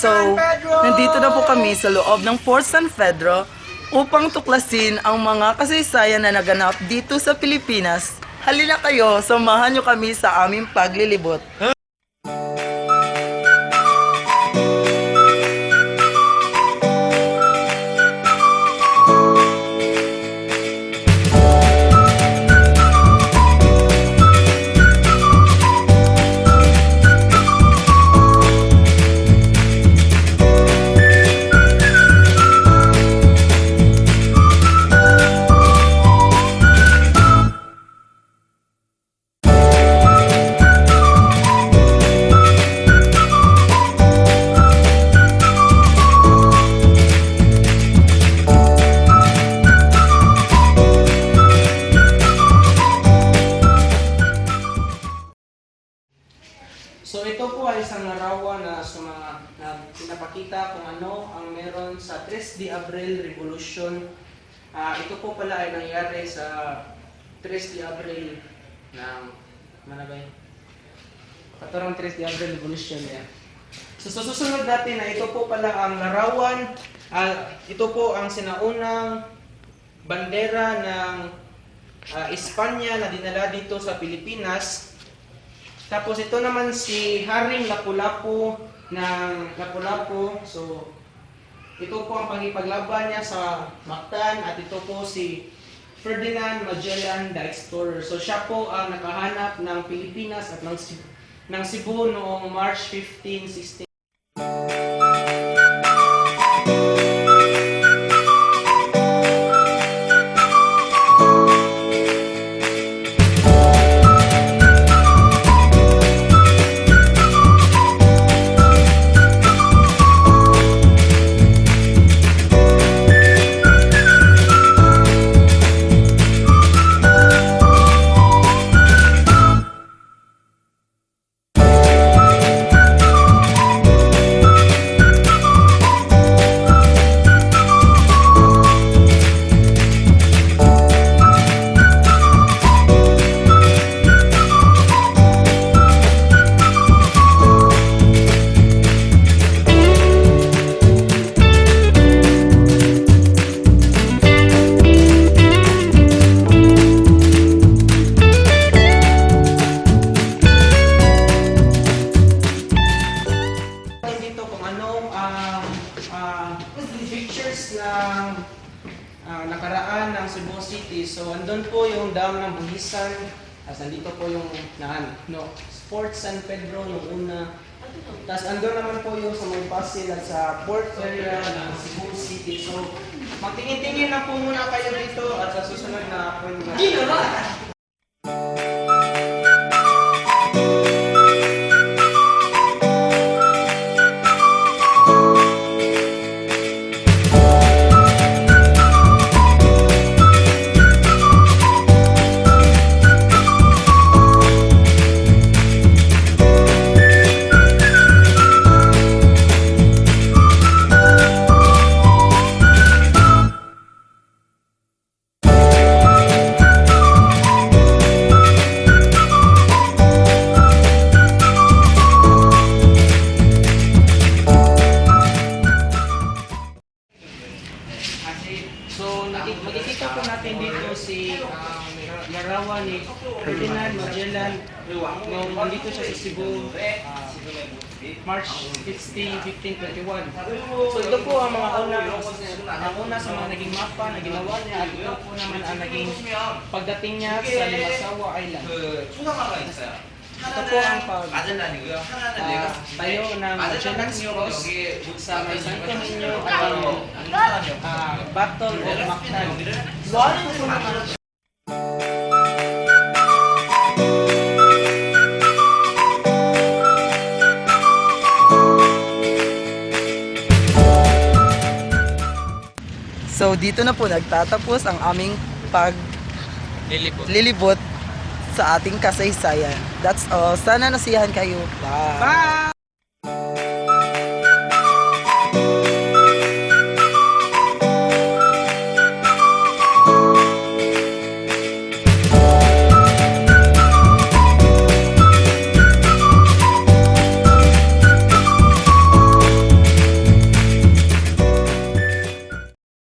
So, nandito na po kami sa loob ng Fort San Pedro upang tuklasin ang mga kasaysayan na naganap dito sa Pilipinas. Halina kayo, samahan nyo kami sa aming paglilibot. So ito po ay isang larawan na pinapakita kung ano ang meron sa 3 de Abril Revolution. Ito po pala ay nangyari sa 3 de Abril ng Manabay. Katarang 3 de Abril Revolution yan. So susunod natin na ito po pala ang larawan. Ito po ang sinaunang bandera ng Espanya na dinala dito sa Pilipinas. Tapos ito naman si Haring Lapu-Lapu ng Lapu-Lapu. So ito po ang pagipaglaban niya sa Mactan at ito po si Ferdinand Magellan the Explorer. So siya po ang nakahanap ng Pilipinas at ng Cebu noong March 15, 16. Pictures ng nakaraan ng Cebu City. So andun po yung dam ng Buhisan. Nandito po yung Fort San Pedro nung una. Tapos andun naman po yung sa may Pasig at sa port area ng Cebu City. So magtingin-tingin na po muna kayo dito at sa susunod na point na. So makikita po natin dito si larawan ni Ferdinand Magellan nung nandito siya sa Cebu March 16, 1521. So ito po ang mga una sa mga naging mapa na ginawa niya at ito po naman ang naging pagdating niya sa Limasawa Island. Ito po ang tayo ng Magellan's Cross sa may Santo Niño at Battle of Mactan. So, dito na po nagtatapos ang aming paglilibot sa ating kasaysayan. That's all. Sana nasiyahan kayo. Bye! Bye!